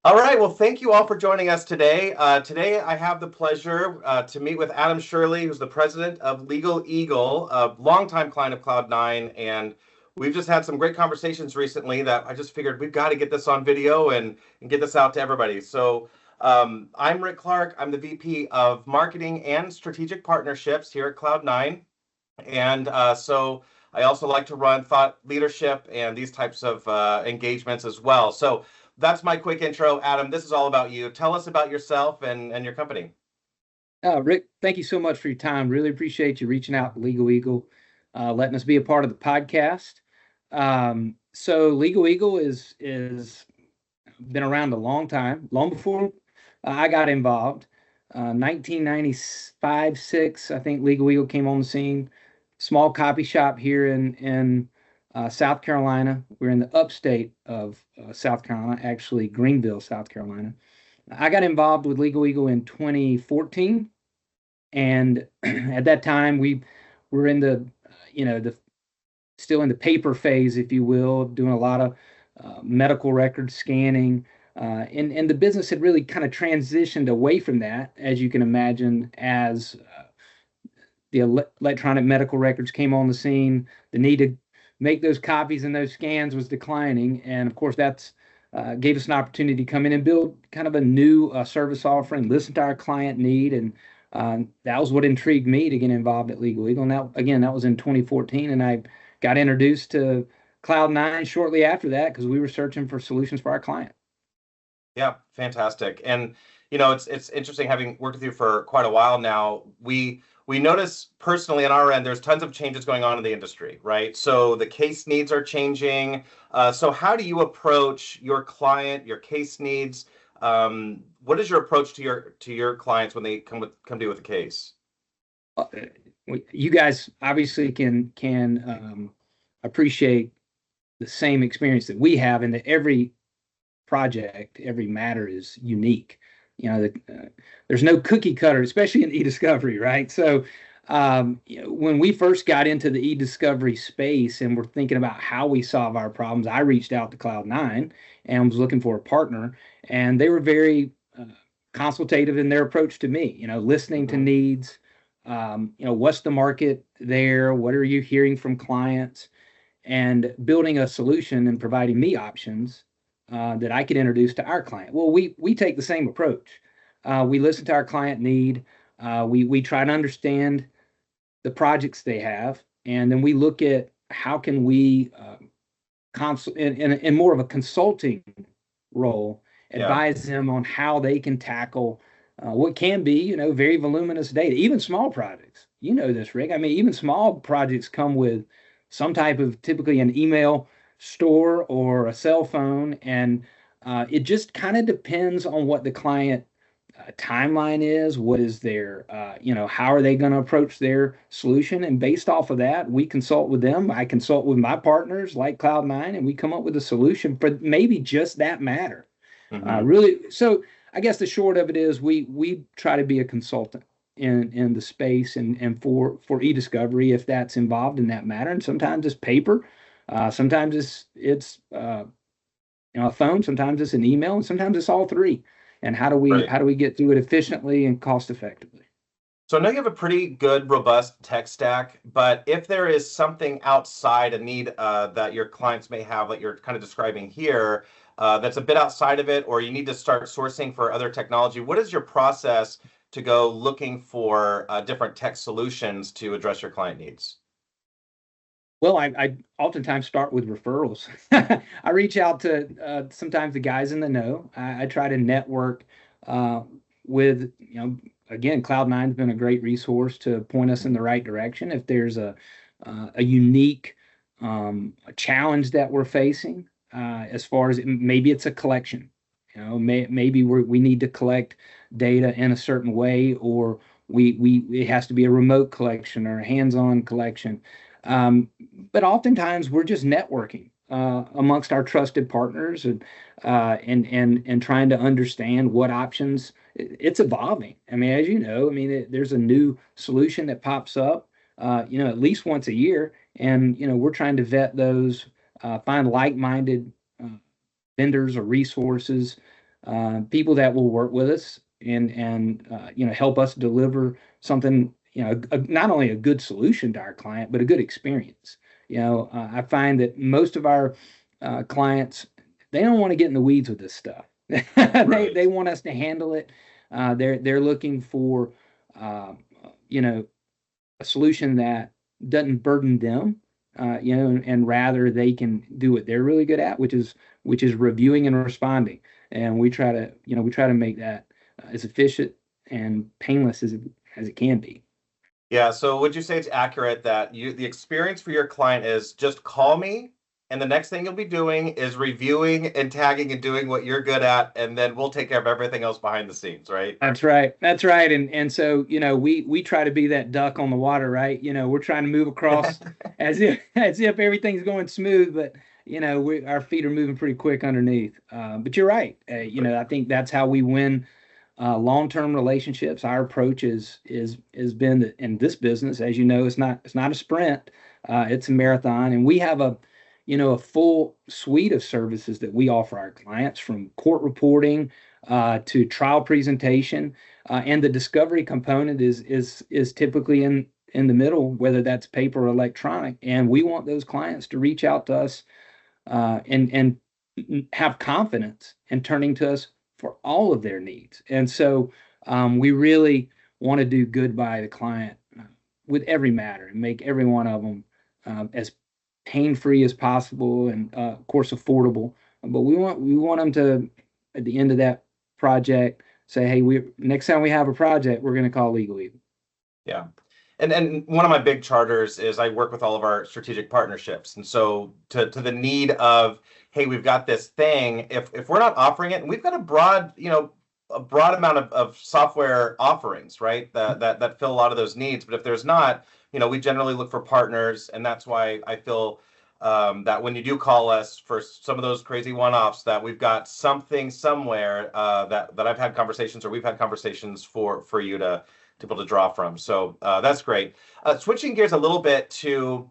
All right. Well, thank you all for joining us today. Today, I have the pleasure to meet with Adam Shirley, who's the president of Legal Eagle, a longtime client of CloudNine. And we've just had some great conversations recently that I just figured we've got to get this on video and get this out to everybody. So I'm Rick Clark. I'm the VP of Marketing and Strategic Partnerships here at CloudNine. And so I also like to run thought leadership and these types of engagements as well. So that's my quick intro. Adam, this is all about you. Tell us about yourself and your company. Rick, thank you so much for your time. Really appreciate you reaching out to Legal Eagle, letting us be a part of the podcast. So Legal Eagle is been around a long time, long before I got involved. 1995, 6, I think Legal Eagle came on the scene. Small copy shop here in South Carolina. We're in the upstate of South Carolina, actually Greenville, South Carolina. I got involved with Legal Eagle in 2014, and at that time we were in the still in the paper phase, if you will, doing a lot of medical record scanning, and the business had really kind of transitioned away from that, as you can imagine, as the electronic medical records came on the scene. The need to make those copies and those scans was declining, and of course that's gave us an opportunity to come in and build kind of a new service offering, listen to our client need, and that was what intrigued me to get involved at Legal Eagle. Now, again, that was in 2014, and I got introduced to CloudNine shortly after that because we were searching for solutions for our client. Yeah, fantastic. And it's interesting having worked with you for quite a while now. We notice personally on our end, there's tons of changes going on in the industry, right? So the case needs are changing. So how do you approach your client, your case needs? What is your approach to your clients when they come to you with a case? You guys obviously can appreciate the same experience that we have, and that every project, every matter is unique. There's no cookie cutter, especially in eDiscovery, right? So when we first got into the eDiscovery space and we're thinking about how we solve our problems, I reached out to CloudNine and was looking for a partner, and they were very consultative in their approach to me, listening to needs, what's the market there, what are you hearing from clients, and building a solution and providing me options that I could introduce to our client. Well, we take the same approach. We listen to our client need. We try to understand the projects they have, and then we look at how can we in more of a consulting role, advise them on how they can tackle what can be, very voluminous data, even small projects. You know this, Rick. I mean, even small projects come with some type of, typically an email store or a cell phone, and it just kind of depends on what the client timeline is, what is their how are they going to approach their solution, and based off of that we consult with them. I consult with my partners like CloudNine, and we come up with a solution for maybe just that matter. Really, so I guess the short of it is we try to be a consultant in the space, and for eDiscovery, if that's involved in that matter. And sometimes it's paper, sometimes it's a phone, sometimes it's an email, and sometimes it's all three. And how do we get through it efficiently and cost effectively? So I know you have a pretty good, robust tech stack, but if there is something outside a need that your clients may have, like you're kind of describing here, that's a bit outside of it, or you need to start sourcing for other technology, what is your process to go looking for different tech solutions to address your client needs? Well, I oftentimes start with referrals. I reach out to sometimes the guys in the know. I try to network with, again, CloudNine's been a great resource to point us in the right direction. If there's a unique a challenge that we're facing, as far as maybe it's a collection, maybe we need to collect data in a certain way, or it has to be a remote collection or a hands-on collection. But oftentimes we're just networking amongst our trusted partners, and trying to understand what options. It's evolving. I mean, as you know, there's a new solution that pops up, at least once a year, and we're trying to vet those, find like-minded vendors or resources people that will work with us and help us deliver something, not only a good solution to our client, but a good experience. I find that most of our clients, they don't want to get in the weeds with this stuff. They want us to handle it. They're looking for a solution that doesn't burden them, and rather they can do what they're really good at, which is reviewing and responding. And we try to make that as efficient and painless as it can be. Yeah. So would you say it's accurate that the experience for your client is just call me, and the next thing you'll be doing is reviewing and tagging and doing what you're good at, and then we'll take care of everything else behind the scenes, right? That's right. That's right. And so, we try to be that duck on the water, right? We're trying to move across as if everything's going smooth, but our feet are moving pretty quick underneath. But you're right. I think that's how we win long-term relationships. Our approach has been that in this business, as you know, it's not a sprint, it's a marathon, and we have a full suite of services that we offer our clients, from court reporting to trial presentation, and the discovery component is typically in the middle, whether that's paper or electronic. And we want those clients to reach out to us and have confidence in turning to us for all of their needs. And so we really want to do good by the client with every matter and make every one of them as pain-free as possible, and of course affordable. But we want them to, at the end of that project, say, hey, next time we have a project, we're going to call Legal Eagle. Yeah. And one of my big charters is I work with all of our strategic partnerships. And so to the need of, hey, we've got this thing, if we're not offering it, and we've got a broad amount of software offerings, right, that fill a lot of those needs. But if there's not, we generally look for partners. And that's why I feel that when you do call us for some of those crazy one-offs, that we've got something somewhere that I've had conversations, or we've had conversations for you to be able to draw from. So that's great. Switching gears a little bit to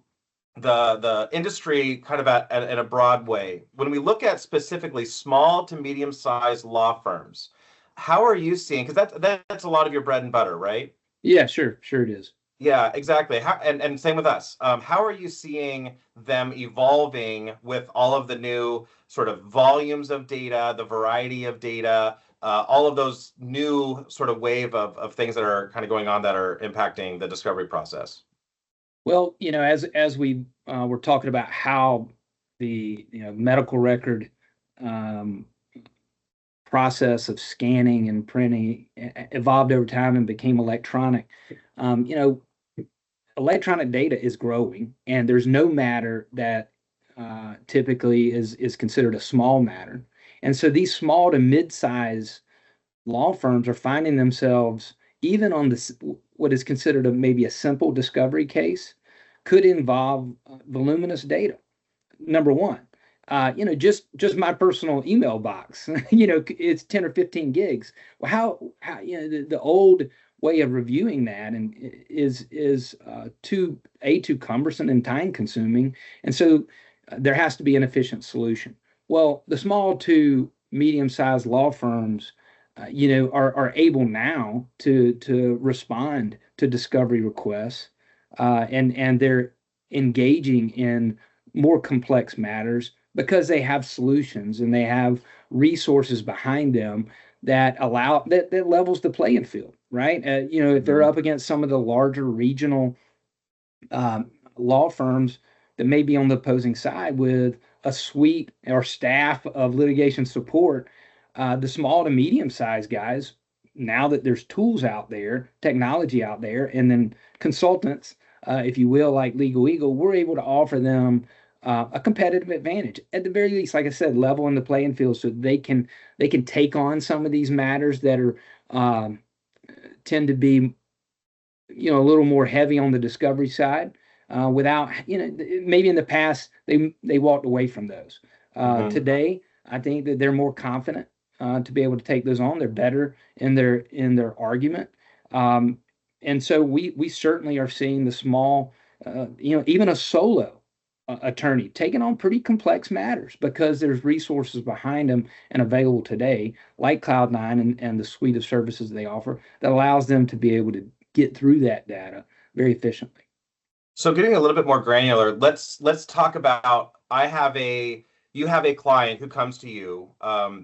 the industry, kind of in a broad way. When we look at specifically small to medium-sized law firms, how are you seeing? Because that's a lot of your bread and butter, right? Yeah, sure it is. Yeah, exactly. And same with us. How are you seeing them evolving with all of the new sort of volumes of data, the variety of data, all of those new sort of wave of things that are kind of going on that are impacting the discovery process? Well, as we were talking about how the medical record process of scanning and printing evolved over time and became electronic. Electronic data is growing, and there's no matter that typically is considered a small matter. And so these small to mid-size law firms are finding themselves, even on what is considered maybe a simple discovery case, could involve voluminous data. Number one, just my personal email box, it's 10 or 15 gigs. Well, how the old way of reviewing that and is too cumbersome and time consuming, and so there has to be an efficient solution. Well, the small to medium-sized law firms, are able now to respond to discovery requests, and they're engaging in more complex matters because they have solutions and they have resources behind them that levels the playing field, right? If they're up against some of the larger regional law firms that may be on the opposing side with a suite or staff of litigation support, the small to medium-sized guys, now that there's tools out there, technology out there, and then consultants, if you will, like Legal Eagle, we're able to offer them a competitive advantage. At the very least, like I said, level in the playing field so they can take on some of these matters that are tend to be a little more heavy on the discovery side, without maybe in the past they walked away from those. Today, I think that they're more confident to be able to take those on. They're better in their argument, and so we certainly are seeing the small, even a solo attorney taking on pretty complex matters because there's resources behind them and available today, like Cloud9 and the suite of services they offer that allows them to be able to get through that data very efficiently. So getting a little bit more granular, let's talk about, you have a client who comes to you.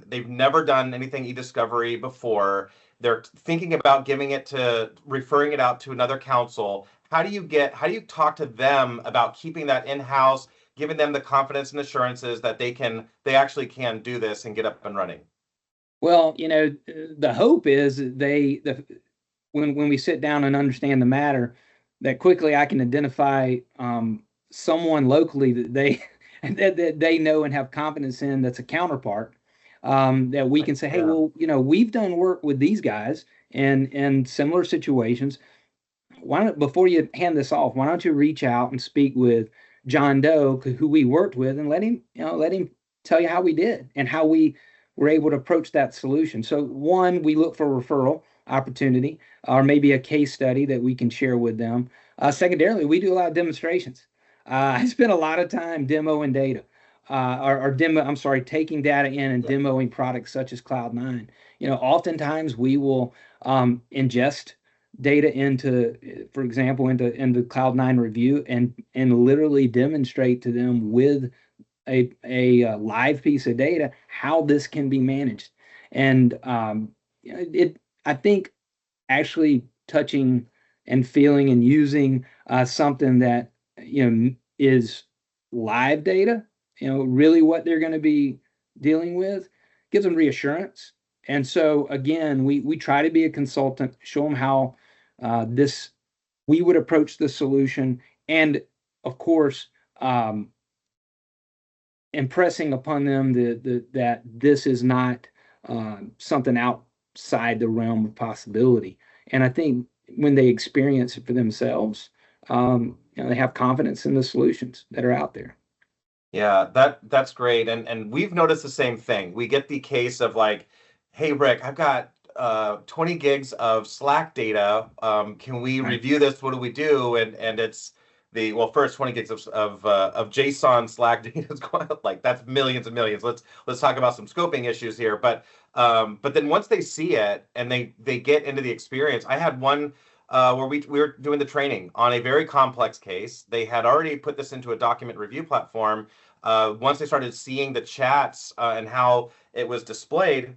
They've never done anything eDiscovery before. They're thinking about referring it out to another counsel. How do you talk to them about keeping that in-house, giving them the confidence and assurances that they actually can do this and get up and running? Well, the hope is when we sit down and understand the matter, that quickly I can identify someone locally that they that they know and have confidence in, that's a counterpart, that we can say, hey, well, we've done work with these guys in similar situations. Why don't, before you hand this off, why don't you reach out and speak with John Doe, who we worked with, and let him tell you how we did and how we were able to approach that solution. So one, we look for referral opportunity or maybe a case study that we can share with them. Secondarily, we do a lot of demonstrations. I spend a lot of time demoing data, taking data in and demoing products such as Cloud9. Oftentimes we will ingest data into, for example, into Cloud9 Review and literally demonstrate to them with a live piece of data how this can be managed. And I think actually touching and feeling and using something that is live data, really what they're going to be dealing with, gives them reassurance. And so again, we try to be a consultant, show them how we would approach the solution, and of course impressing upon them that this is not something outside the realm of possibility. And I think when they experience it for themselves, they have confidence in the solutions that are out there. Yeah, that's great. And we've noticed the same thing. We get the case of like, hey, Rick, I've got 20 gigs of Slack data. Can we review this? What do we do? And it's first 20 gigs of JSON Slack data is going like, that's millions and millions. Let's talk about some scoping issues here. But then once they see it and they get into the experience, I had one where we were doing the training on a very complex case. They had already put this into a document review platform. Once they started seeing the chats and how it was displayed,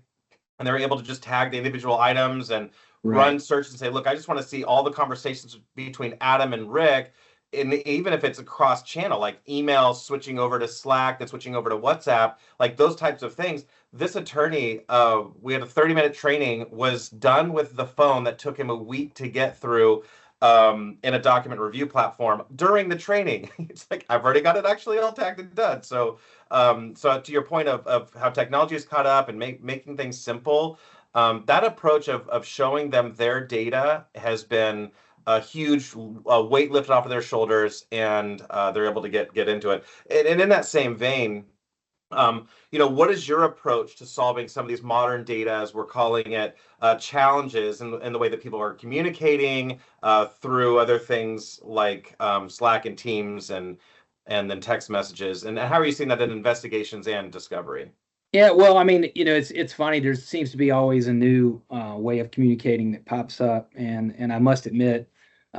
and they were able to just tag the individual items and run searches and say, look, I just want to see all the conversations between Adam and Rick. And even if it's across channel, like email switching over to Slack, then switching over to WhatsApp, like those types of things. This attorney, we had a 30-minute training, was done with the phone that took him a week to get through in a document review platform during the training. It's like, I've already got it actually all tagged and done. So to your point of how technology is caught up and making things simple, that approach of showing them their data has been a huge weight lifted off of their shoulders, and they're able to get into it. And in that same vein, what is your approach to solving some of these modern data, as we're calling it, challenges in the way that people are communicating through other things like Slack and Teams and then text messages? And how are you seeing that in investigations and discovery? Yeah, well, I mean, it's funny. There seems to be always a new way of communicating that pops up, and I must admit,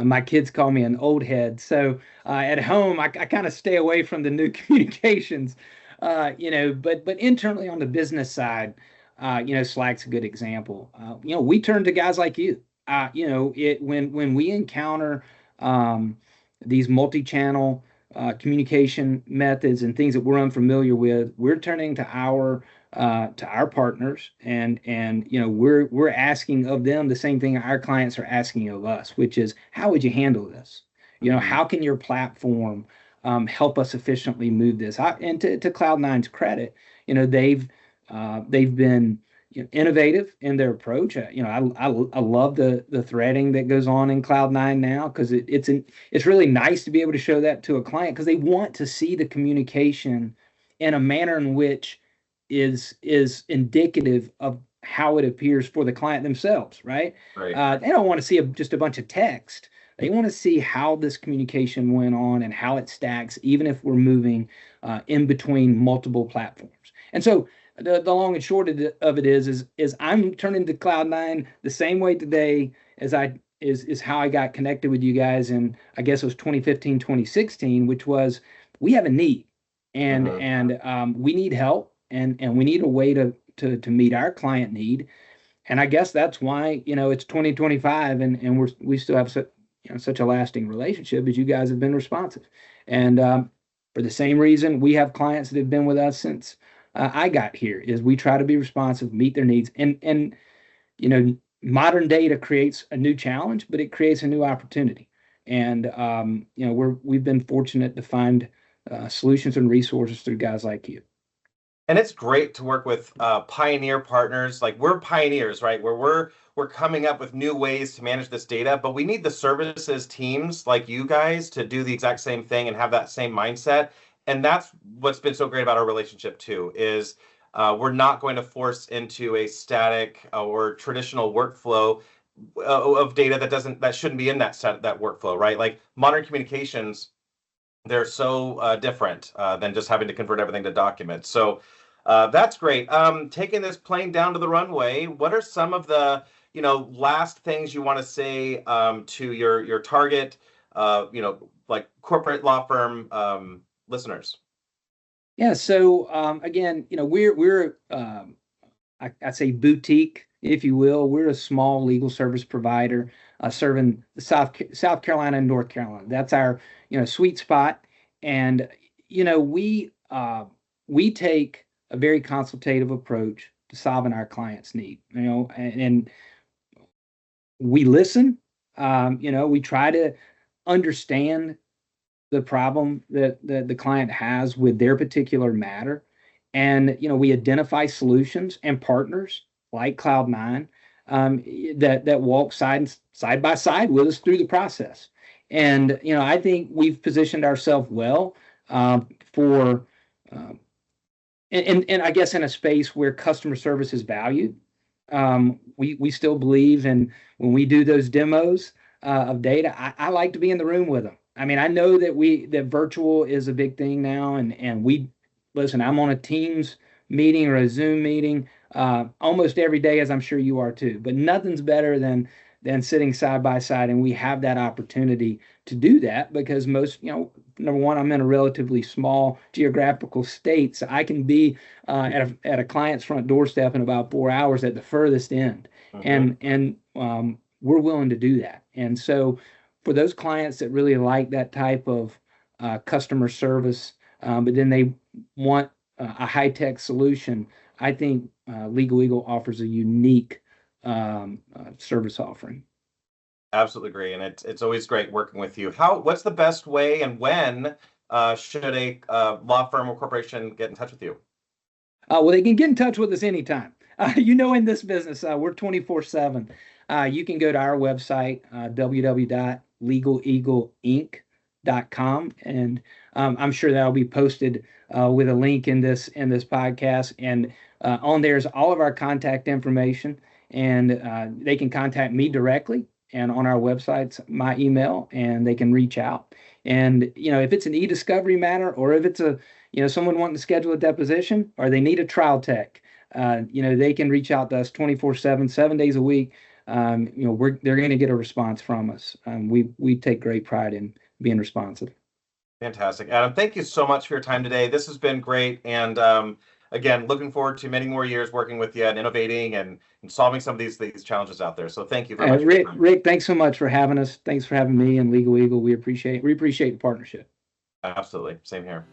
my kids call me an old head. So at home, I kind of stay away from the new communications, but internally on the business side, Slack's a good example. We turn to guys like you. When we encounter these multi-channel communication methods and things that we're unfamiliar with, we're turning to our partners, and we're asking of them the same thing our clients are asking of us, which is, how would you handle this? How can your platform help us efficiently move this? And to Cloud9's credit, they've been innovative in their approach. I love the threading that goes on in Cloud9 now, because it's really nice to be able to show that to a client, because they want to see the communication in a manner in which is indicative of how it appears for the client themselves, right? Right. They don't want to see just a bunch of text. They want to see how this communication went on and how it stacks, even if we're moving in between multiple platforms. And so the long and short of it is I'm turning to CloudNine the same way today as is how I got connected with you guys in, I guess it was 2015, 2016, which was we have a need and we need help and we need a way to meet our client need. And I guess that's why, it's 2025 and we still have such a lasting relationship, as you guys have been responsive. And for the same reason, we have clients that have been with us since I got here, is we try to be responsive, meet their needs. And modern data creates a new challenge, but it creates a new opportunity. And we've been fortunate to find solutions and resources through guys like you. And it's great to work with pioneer partners. Like, we're pioneers, right? Where we're coming up with new ways to manage this data, but we need the services teams like you guys to do the exact same thing and have that same mindset. And that's what's been so great about our relationship too, is we're not going to force into a static or traditional workflow of data that shouldn't be in that workflow, right? Like, modern communications, they're so different than just having to convert everything to documents. So that's great. Taking this plane down to the runway, what are some of the last things you want to say to your target, like corporate law firm listeners? Yeah. So again, we're I say boutique, if you will. We're a small legal service provider serving South Carolina and North Carolina. That's our sweet spot. And we take a very consultative approach to solving our clients' need. And we listen. We try to understand the problem that the client has with their particular matter. And, we identify solutions and partners like CloudNine that walk side by side with us through the process. And, I think we've positioned ourselves well for, and I guess in a space where customer service is valued. We still believe in, when we do those demos of data, I like to be in the room with them. I mean, I know that virtual is a big thing now, and listen, I'm on a Teams meeting or a Zoom meeting almost every day, as I'm sure you are too. But nothing's better than sitting side by side, and we have that opportunity to do that because most, number one, I'm in a relatively small geographical state, so I can be at a client's front doorstep in about 4 hours at the furthest end, and we're willing to do that. And so, for those clients that really like that type of customer service, but then they want a high-tech solution, I think Legal Eagle offers a unique service offering. Absolutely agree, and it's always great working with you. What's the best way and when should a law firm or corporation get in touch with you? Well, they can get in touch with us anytime. In this business, we're 24/7. You can go to our website, www.legaleagleinc.com, and I'm sure that'll be posted with a link in this podcast. And on there is all of our contact information, and they can contact me directly. And on our website's my email, and they can reach out. And if it's an eDiscovery matter, or if it's someone wanting to schedule a deposition, or they need a trial tech, they can reach out to us 24/7, 7 days a week. They're going to get a response from us. We take great pride in being responsive. Fantastic. Adam, thank you so much for your time today. This has been great. And again, looking forward to many more years working with you and innovating and solving some of these challenges out there. So thank you very much. Rick, thanks so much for having us. Thanks for having me and Legal Eagle. We appreciate the partnership. Absolutely. Same here.